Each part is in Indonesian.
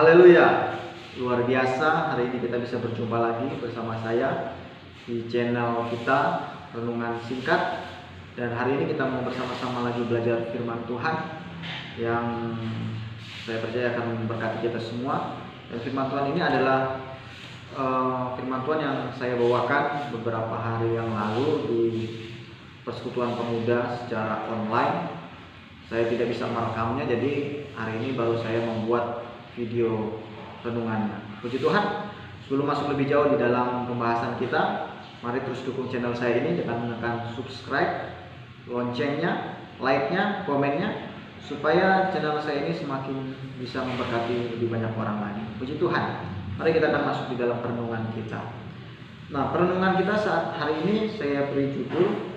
Haleluya, luar biasa. Hari ini kita bisa berjumpa lagi bersama saya di channel kita Renungan Singkat. Dan hari ini kita mau bersama-sama lagi belajar firman Tuhan yang saya percaya akan memberkati kita semua. Dan firman Tuhan ini adalah firman Tuhan yang saya bawakan beberapa hari yang lalu di Persekutuan Pemuda secara online. Saya tidak bisa merekamnya, jadi hari ini baru saya membuat video renungannya. Puji Tuhan. Sebelum masuk lebih jauh di dalam pembahasan kita, mari terus dukung channel saya ini dengan menekan subscribe, loncengnya, like-nya, komennya, supaya channel saya ini semakin bisa memberkati lebih banyak orang lain. Puji Tuhan. Mari kita akan masuk di dalam perenungan kita. Nah, perenungan kita saat hari ini saya beri judul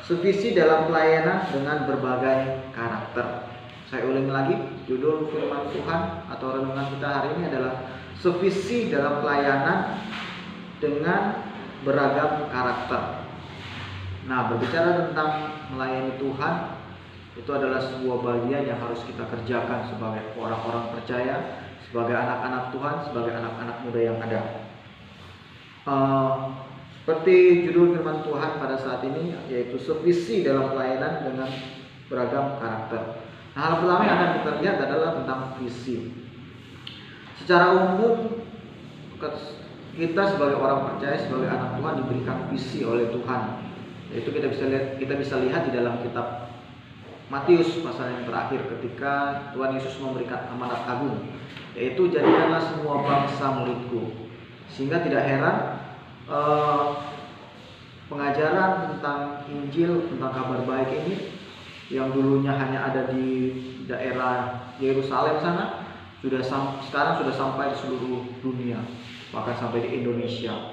Sevisi dalam pelayanan dengan berbagai karakter. Saya ulangi lagi, judul firman Tuhan atau renungan kita hari ini adalah sevisi dalam pelayanan dengan beragam karakter. Nah, berbicara tentang melayani Tuhan, itu adalah sebuah bagian yang harus kita kerjakan sebagai orang-orang percaya, sebagai anak-anak Tuhan, sebagai anak-anak muda yang ada. Seperti judul firman Tuhan pada saat ini, yaitu sevisi dalam pelayanan dengan beragam karakter. Nah, hal pertama yang akan kita lihat adalah tentang visi. Secara umum, kita sebagai orang percaya, sebagai anak Tuhan diberikan visi oleh Tuhan. Yaitu kita bisa lihat di dalam kitab Matius pasal yang terakhir, ketika Tuhan Yesus memberikan amanat agung, yaitu jadikanlah semua bangsa muridku. Sehingga tidak heran pengajaran tentang Injil, tentang kabar baik ini yang dulunya hanya ada di daerah Yerusalem sana, sekarang sudah sampai di seluruh dunia, bahkan sampai di Indonesia.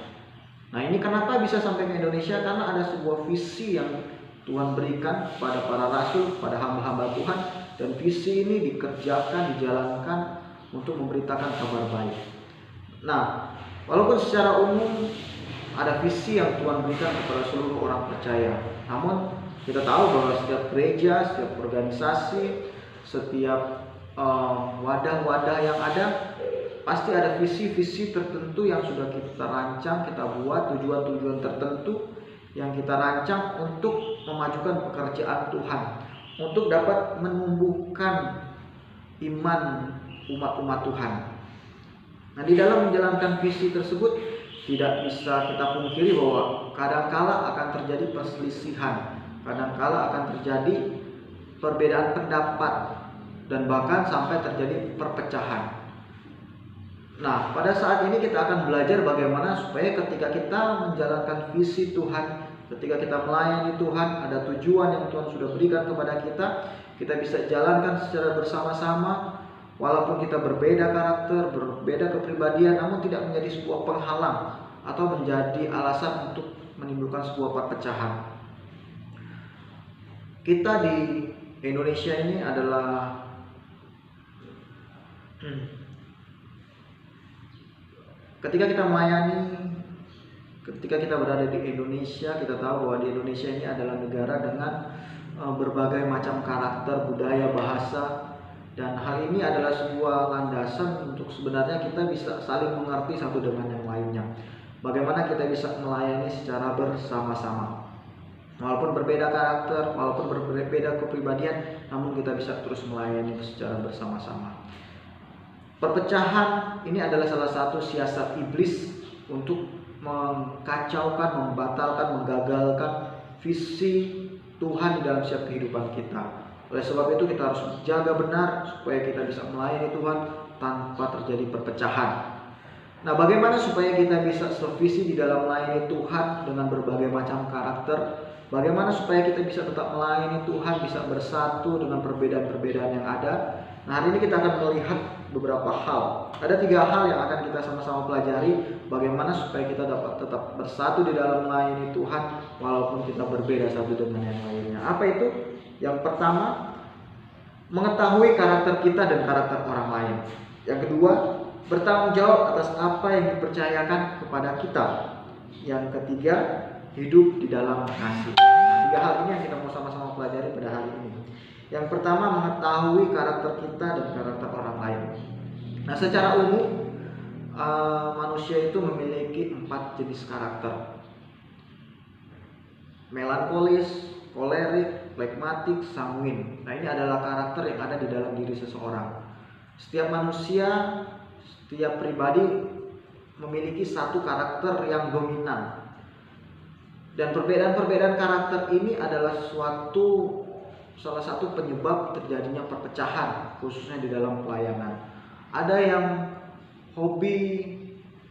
Nah, ini kenapa bisa sampai ke Indonesia? Karena ada sebuah visi yang Tuhan berikan pada para rasul, pada hamba-hamba Tuhan, dan visi ini dikerjakan, dijalankan untuk memberitakan kabar baik. Nah, walaupun secara umum ada visi yang Tuhan berikan kepada seluruh orang percaya, namun kita tahu bahwa setiap gereja, setiap organisasi, setiap wadah-wadah yang ada, pasti ada visi-visi tertentu yang sudah kita rancang, kita buat tujuan-tujuan tertentu yang kita rancang untuk memajukan pekerjaan Tuhan, untuk dapat menumbuhkan iman umat-umat Tuhan. Nah, di dalam menjalankan visi tersebut tidak bisa kita pungkiri bahwa kadangkala akan terjadi perselisihan, kadangkala akan terjadi perbedaan pendapat, dan bahkan sampai terjadi perpecahan. Nah, pada saat ini kita akan belajar bagaimana supaya ketika kita menjalankan visi Tuhan, ketika kita melayani Tuhan, ada tujuan yang Tuhan sudah berikan kepada kita bisa jalankan secara bersama-sama. Walaupun kita berbeda karakter, berbeda kepribadian, namun tidak menjadi sebuah penghalang atau menjadi alasan untuk menimbulkan sebuah perpecahan. Kita di Indonesia ini adalah ketika kita melayani, ketika kita berada di Indonesia, kita tahu bahwa di Indonesia ini adalah negara dengan berbagai macam karakter, budaya, bahasa. Dan hal ini adalah sebuah landasan untuk sebenarnya kita bisa saling mengerti satu dengan yang lainnya. Bagaimana kita bisa melayani secara bersama-sama. Walaupun berbeda karakter, walaupun berbeda kepribadian, namun kita bisa terus melayani secara bersama-sama. Perpecahan ini adalah salah satu siasat iblis untuk mengkacaukan, membatalkan, menggagalkan visi Tuhan di dalam setiap kehidupan kita. Oleh sebab itu kita harus jaga benar supaya kita bisa melayani Tuhan tanpa terjadi perpecahan. Nah, bagaimana supaya kita bisa sevisi di dalam melayani Tuhan dengan berbagai macam karakter? Bagaimana supaya kita bisa tetap melayani Tuhan, bisa bersatu dengan perbedaan-perbedaan yang ada? Nah, hari ini kita akan melihat beberapa hal. Ada 3 hal yang akan kita sama-sama pelajari. Bagaimana supaya kita dapat tetap bersatu di dalam melayani Tuhan walaupun kita berbeda satu dengan yang lainnya. Apa itu? Yang pertama, mengetahui karakter kita dan karakter orang lain. Yang kedua, bertanggung jawab atas apa yang dipercayakan kepada kita. Yang ketiga, hidup di dalam kasih. 3 hal ini yang kita mau sama-sama pelajari pada hari ini. Yang pertama, mengetahui karakter kita dan karakter orang lain. Nah, secara umum manusia itu memiliki 4 jenis karakter: melankolis, kolerik, flegmatik, sanguin. Nah, ini adalah karakter yang ada di dalam diri seseorang. Setiap manusia, setiap pribadi memiliki satu karakter yang dominan. Dan perbedaan-perbedaan karakter ini adalah salah satu penyebab terjadinya perpecahan, khususnya di dalam pelayanan. Ada yang hobi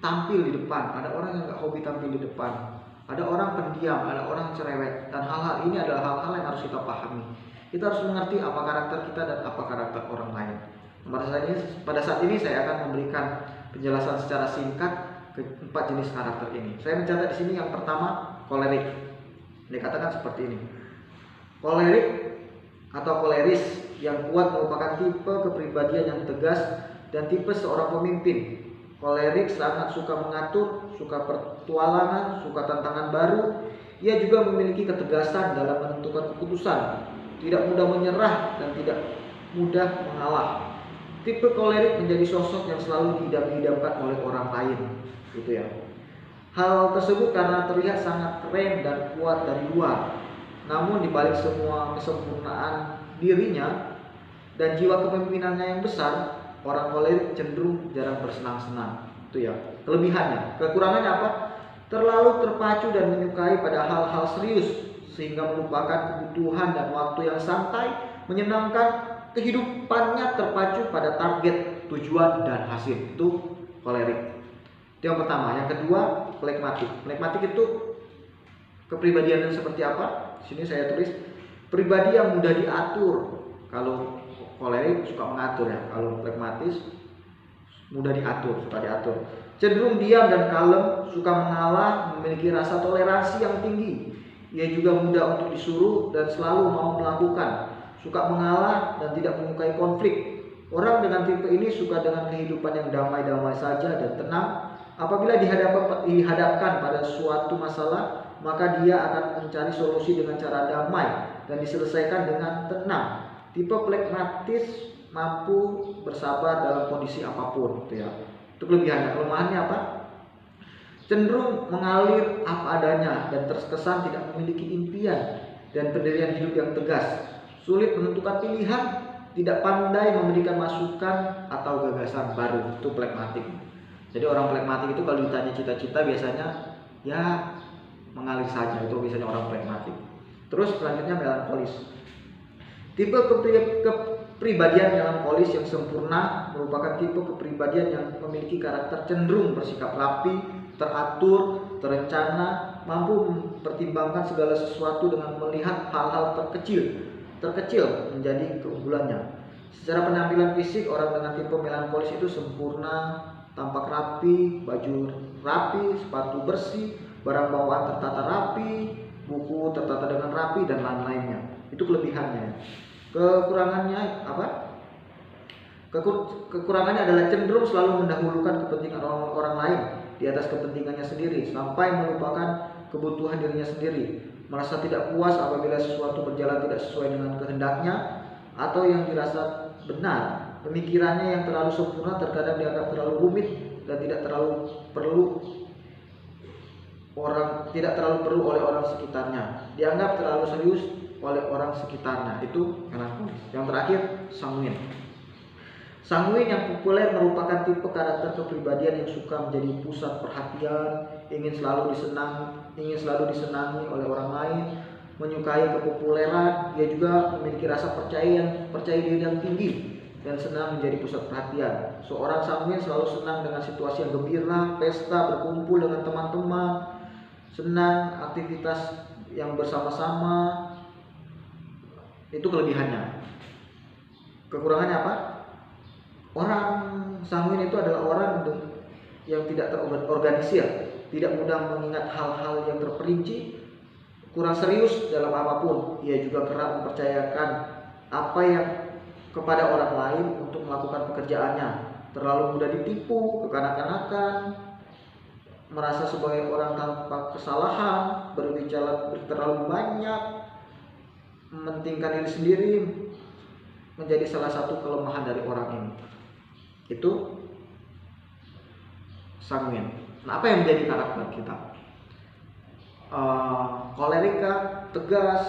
tampil di depan, ada orang yang nggak hobi tampil di depan. Ada orang pendiam, ada orang cerewet, dan hal-hal ini adalah hal-hal yang harus kita pahami. Kita harus mengerti apa karakter kita dan apa karakter orang lain. Pada saat ini saya akan memberikan penjelasan secara singkat ke 4 jenis karakter ini. Saya mencatat di sini yang pertama, kolerik. Dikatakan seperti ini. Kolerik atau koleris yang kuat merupakan tipe kepribadian yang tegas dan tipe seorang pemimpin. Kolerik sangat suka mengatur, suka petualangan, suka tantangan baru. Ia juga memiliki ketegasan dalam menentukan keputusan, tidak mudah menyerah dan tidak mudah mengalah. Tipe kolerik menjadi sosok yang selalu diidam-idamkan oleh orang lain, gitu ya. Hal tersebut karena terlihat sangat keren dan kuat dari luar. Namun di balik semua kesempurnaan dirinya dan jiwa kepemimpinannya yang besar, orang kolerik cenderung jarang bersenang-senang. Itu ya kelebihannya. Kekurangannya apa? Terlalu terpacu dan menyukai pada hal-hal serius sehingga melupakan kebutuhan dan waktu yang santai, menyenangkan. Kehidupannya terpacu pada target, tujuan, dan hasil. Itu kolerik. Itu yang pertama. Yang kedua, flegmatik. Flegmatik itu kepribadiannya seperti apa? Di sini saya tulis pribadi yang mudah diatur. Kalau kolerik suka mengatur ya. Kalau flegmatis mudah diatur, suka diatur. Cenderung diam dan kalem, suka mengalah, memiliki rasa toleransi yang tinggi. Ia juga mudah untuk disuruh dan selalu mau melakukan. Suka mengalah dan tidak menyukai konflik. Orang dengan tipe ini suka dengan kehidupan yang damai-damai saja dan tenang. Apabila dihadapkan pada suatu masalah, maka dia akan mencari solusi dengan cara damai dan diselesaikan dengan tenang. Tipe flegmatis mampu bersabar dalam kondisi apapun, gitu ya. Itu kelebihannya. Kelemahannya apa? Cenderung mengalir apa adanya dan terkesan tidak memiliki impian dan pendirian hidup yang tegas. Sulit menentukan pilihan, tidak pandai memberikan masukan atau gagasan baru. Itu flegmatik. Jadi orang flegmatik itu kalau ditanya cita-cita biasanya ya mengalir saja. Itu biasanya orang flegmatik. Terus selanjutnya melankolis. Tipe kepribadian melankolis yang sempurna merupakan tipe kepribadian yang memiliki karakter cenderung bersikap rapi, teratur, terencana, mampu mempertimbangkan segala sesuatu dengan melihat hal-hal terkecil menjadi keunggulannya. Secara penampilan fisik, orang dengan tipe melankolis itu sempurna, tampak rapi, baju rapi, sepatu bersih, barang bawaan tertata rapi, buku tertata dengan rapi, dan lain-lainnya. Itu kelebihannya. Kekurangannya apa? Kekurangannya adalah cenderung selalu mendahulukan kepentingan orang lain di atas kepentingannya sendiri, sampai melupakan kebutuhan dirinya sendiri. Merasa tidak puas apabila sesuatu berjalan tidak sesuai dengan kehendaknya atau yang dirasa benar. Pemikirannya yang terlalu sempurna terkadang dianggap terlalu rumit dan tidak terlalu perlu oleh orang sekitarnya. Dianggap terlalu serius oleh orang sekitarnya. Itu melankolis. Yang terakhir, sanguin. Sanguin yang populer merupakan tipe karakter kepribadian yang suka menjadi pusat perhatian, ingin selalu disenangi oleh orang lain, menyukai kepopuleran. Dia juga memiliki rasa percaya diri yang tinggi dan senang menjadi pusat perhatian. Seorang sanguin selalu senang dengan situasi yang gembira, pesta, berkumpul dengan teman-teman, senang aktivitas yang bersama-sama. Itu kelebihannya. Kekurangannya apa? Orang sanguin itu adalah orang yang tidak terorganisir, tidak mudah mengingat hal-hal yang terperinci, kurang serius dalam apapun. Ia juga kerap mempercayakan apa yang kepada orang lain untuk melakukan pekerjaannya. Terlalu mudah ditipu, kekanak-kanakan, merasa sebagai orang tanpa kesalahan, berbicara terlalu banyak, mementingkan diri sendiri, menjadi salah satu kelemahan dari orang ini, itu sanguin. Nah, apa yang menjadi karakter kita? Kolerika, tegas,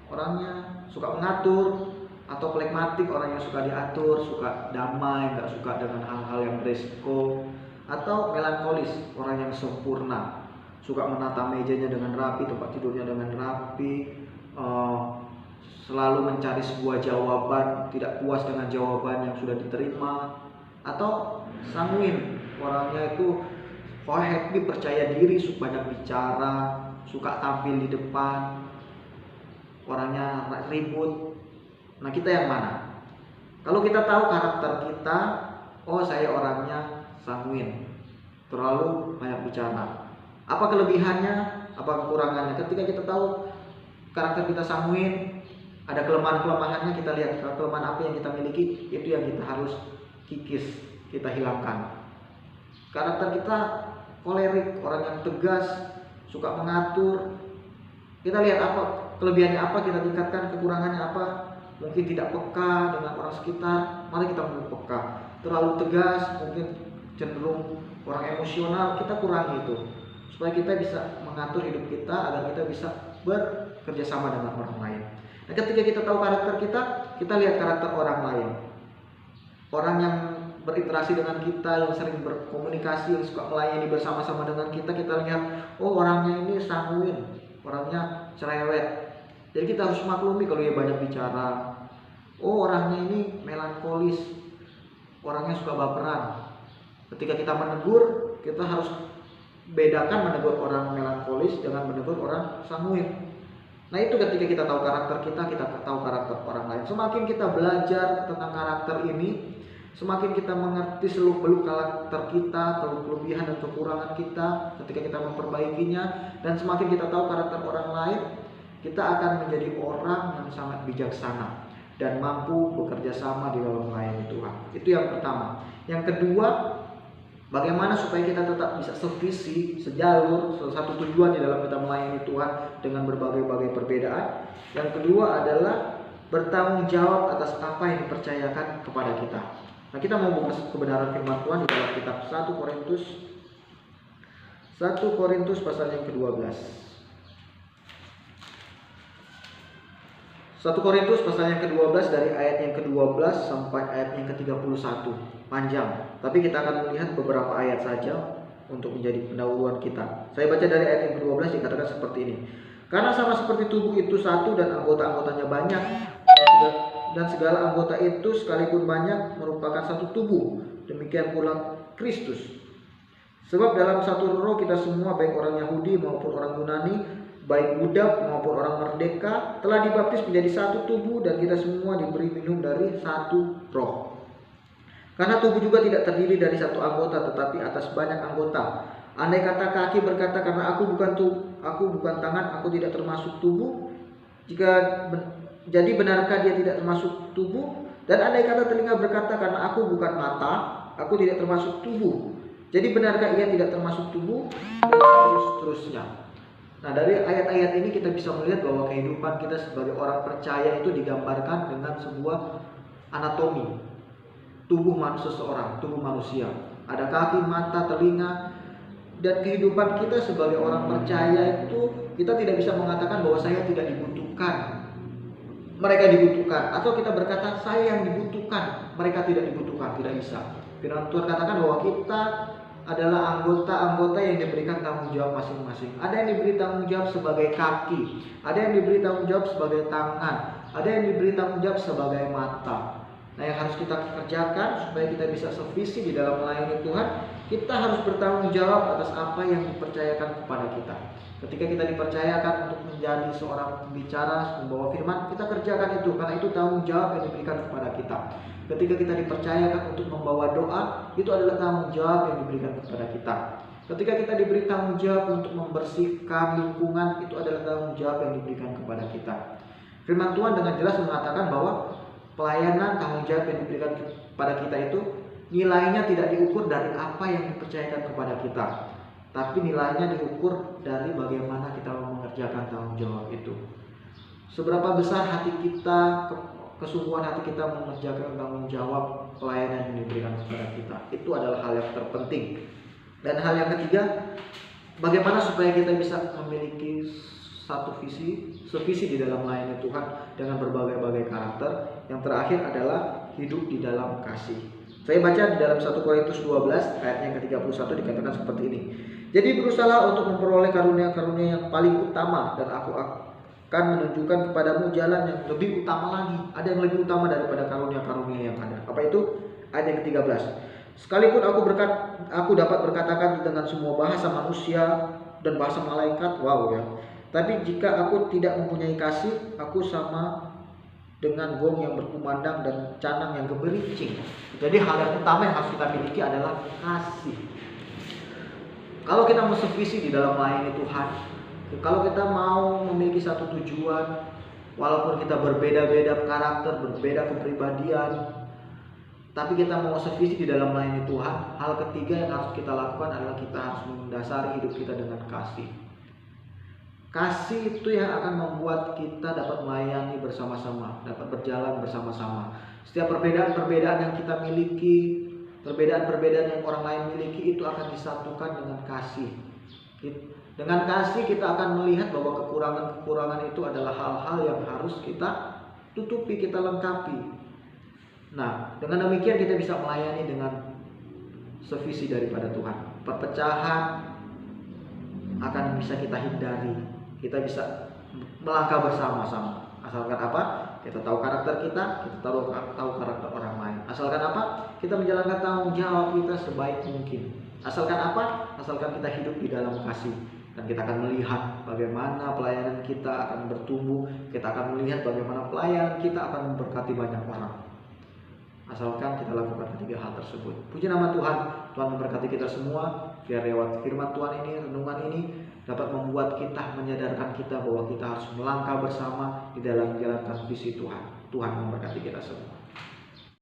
orangnya suka mengatur, atau flegmatik, orang yang suka diatur, suka damai, nggak suka dengan hal-hal yang beresiko, atau melankolis, orang yang sempurna, suka menata mejanya dengan rapi, tempat tidurnya dengan rapi, selalu mencari sebuah jawaban, tidak puas dengan jawaban yang sudah diterima. Atau sanguin, orangnya itu happy, percaya diri, banyak bicara, suka tampil di depan, orangnya ribut. Nah, kita yang mana? Kalau kita tahu karakter kita, oh saya orangnya sanguin, terlalu banyak bicara. Apa kelebihannya? Apa kekurangannya? Ketika kita tahu karakter kita sanguin, ada kelemahan-kelemahannya, kita lihat kelemahan apa yang kita miliki, itu yang kita harus kikis, kita hilangkan. Karakter kita kolerik, orang yang tegas, suka mengatur. Kita lihat apa kelebihannya, apa kita tingkatkan, kekurangannya apa. Mungkin tidak peka dengan orang sekitar, mari kita menjadi peka. Terlalu tegas, mungkin cenderung orang emosional, kita kurangi itu, supaya kita bisa mengatur hidup kita agar kita bisa bekerja sama dengan orang lain. Nah, ketika kita tahu karakter kita lihat karakter orang lain. Orang yang berinteraksi dengan kita, yang sering berkomunikasi, yang suka melayani bersama-sama dengan kita lihat, oh orangnya ini sanguin, orangnya cerewet. Jadi kita harus maklumi kalau dia banyak bicara. Oh orangnya ini melankolis, orangnya suka baperan. Ketika kita menegur, kita harus bedakan menegur orang melankolis dengan menegur orang sanguin. Nah, itu ketika kita tahu karakter kita tahu karakter orang lain. Semakin kita belajar tentang karakter ini, semakin kita mengerti seluk-beluk karakter kita, kelebihan dan kekurangan kita ketika kita memperbaikinya, dan semakin kita tahu karakter orang lain, kita akan menjadi orang yang sangat bijaksana dan mampu bekerja sama di dalam melayani Tuhan. Itu yang pertama. Yang kedua, bagaimana supaya kita tetap bisa sevisi, sejalur, satu tujuan di dalam kita melayani Tuhan dengan berbagai-bagai perbedaan. Yang kedua adalah bertanggung jawab atas apa yang dipercayakan kepada kita. Nah, kita mau buka kebenaran firman Tuhan di dalam kitab 1 Korintus pasal yang ke-12. 1 Korintus pasal yang ke-12 dari ayat yang ke-12 sampai ayat yang ke-31. Panjang, tapi kita akan melihat beberapa ayat saja untuk menjadi pendahuluan kita. Saya baca dari ayat yang ke-12, dikatakan seperti ini. Karena sama seperti tubuh itu satu dan anggota-anggotanya banyak, dan segala anggota itu sekalipun banyak merupakan satu tubuh, demikian pula Kristus. Sebab dalam satu roh kita semua, baik orang Yahudi maupun orang Yunani, baik budak maupun orang merdeka, telah dibaptis menjadi satu tubuh, dan kita semua diberi minum dari satu roh. Karena tubuh juga tidak terdiri dari satu anggota, tetapi atas banyak anggota. Andai kata kaki berkata, karena aku bukan tangan, aku tidak termasuk tubuh, jadi benarkah dia tidak termasuk tubuh? Dan andai kata telinga berkata, karena aku bukan mata, aku tidak termasuk tubuh, jadi benarkah ia tidak termasuk tubuh? Dan seterusnya. Nah, dari ayat-ayat ini kita bisa melihat bahwa kehidupan kita sebagai orang percaya itu digambarkan dengan sebuah anatomi tubuh seseorang, tubuh manusia. Ada kaki, mata, telinga. Dan kehidupan kita sebagai orang percaya itu, kita tidak bisa mengatakan bahwa saya tidak dibutuhkan, mereka dibutuhkan. Atau kita berkata saya yang dibutuhkan, mereka tidak dibutuhkan. Tidak bisa. Firman Tuhan katakan bahwa kita adalah anggota-anggota yang diberikan tanggung jawab masing-masing. Ada yang diberi tanggung jawab sebagai kaki, ada yang diberi tanggung jawab sebagai tangan, ada yang diberi tanggung jawab sebagai mata. Nah, yang harus kita kerjakan supaya kita bisa sevisi di dalam melayani Tuhan, kita harus bertanggung jawab atas apa yang dipercayakan kepada kita. Ketika kita dipercayakan untuk menjadi seorang pembicara, membawa firman, kita kerjakan itu, karena itu tanggung jawab yang diberikan kepada kita. Ketika kita dipercayakan untuk membawa doa, itu adalah tanggung jawab yang diberikan kepada kita. Ketika kita diberi tanggung jawab untuk membersihkan lingkungan, itu adalah tanggung jawab yang diberikan kepada kita. Firman Tuhan dengan jelas mengatakan bahwa pelayanan, tanggung jawab yang diberikan kepada kita itu nilainya tidak diukur dari apa yang dipercayakan kepada kita, tapi nilainya diukur dari bagaimana kita mengerjakan tanggung jawab itu. Seberapa besar hati kita kesungguhan hati kita mengerjakan tanggung jawab pelayanan yang diberikan kepada kita. Itu adalah hal yang terpenting. Dan hal yang ketiga, bagaimana supaya kita bisa memiliki satu sevisi di dalam melayani Tuhan dengan berbagai-bagai karakter. Yang terakhir adalah hidup di dalam kasih. Saya baca di dalam 1 Korintus 12 ayat yang ke-31 dikatakan seperti ini. Jadi berusahalah untuk memperoleh karunia-karunia yang paling utama, dan aku akan menunjukkan kepadamu jalan yang lebih utama lagi. Ada yang lebih utama daripada karunia-karunia yang ada. Apa itu? Ayat yang ke-13. Sekalipun aku dapat berkatakan dengan semua bahasa manusia dan bahasa malaikat, wow ya. Tapi jika aku tidak mempunyai kasih, aku sama dengan gong yang berkumandang dan canang yang gemerincing. Jadi hal yang utama yang harus kita miliki adalah kasih. Kalau kita mau sevisi di dalam melayani Tuhan, kalau kita mau memiliki satu tujuan, walaupun kita berbeda-beda karakter, berbeda kepribadian, tapi kita mau sevisi di dalam melayani Tuhan, hal ketiga yang harus kita lakukan adalah kita harus mendasari hidup kita dengan kasih. Kasih itu yang akan membuat kita dapat melayani bersama-sama, dapat berjalan bersama-sama. Setiap perbedaan-perbedaan yang kita miliki, perbedaan-perbedaan yang orang lain miliki, itu akan disatukan dengan kasih. Dengan kasih kita akan melihat bahwa kekurangan-kekurangan itu adalah hal-hal yang harus kita tutupi, kita lengkapi. Nah, dengan demikian kita bisa melayani dengan sevisi daripada Tuhan. Perpecahan akan bisa kita hindari. Kita bisa melangkah bersama-sama. Asalkan apa? Kita tahu karakter kita tahu karakter orang lain. Asalkan apa? Kita menjalankan tanggung jawab kita sebaik mungkin. Asalkan apa? Asalkan kita hidup di dalam kasih. Dan kita akan melihat bagaimana pelayanan kita akan bertumbuh. Kita akan melihat bagaimana pelayanan kita akan memberkati banyak orang. Asalkan kita lakukan ketiga hal tersebut. Puji nama Tuhan. Tuhan memberkati kita semua. Biar lewat firman Tuhan ini, renungan ini dapat membuat kita, menyadarkan kita bahwa kita harus melangkah bersama di dalam menjalankan visi Tuhan. Tuhan memberkati kita semua.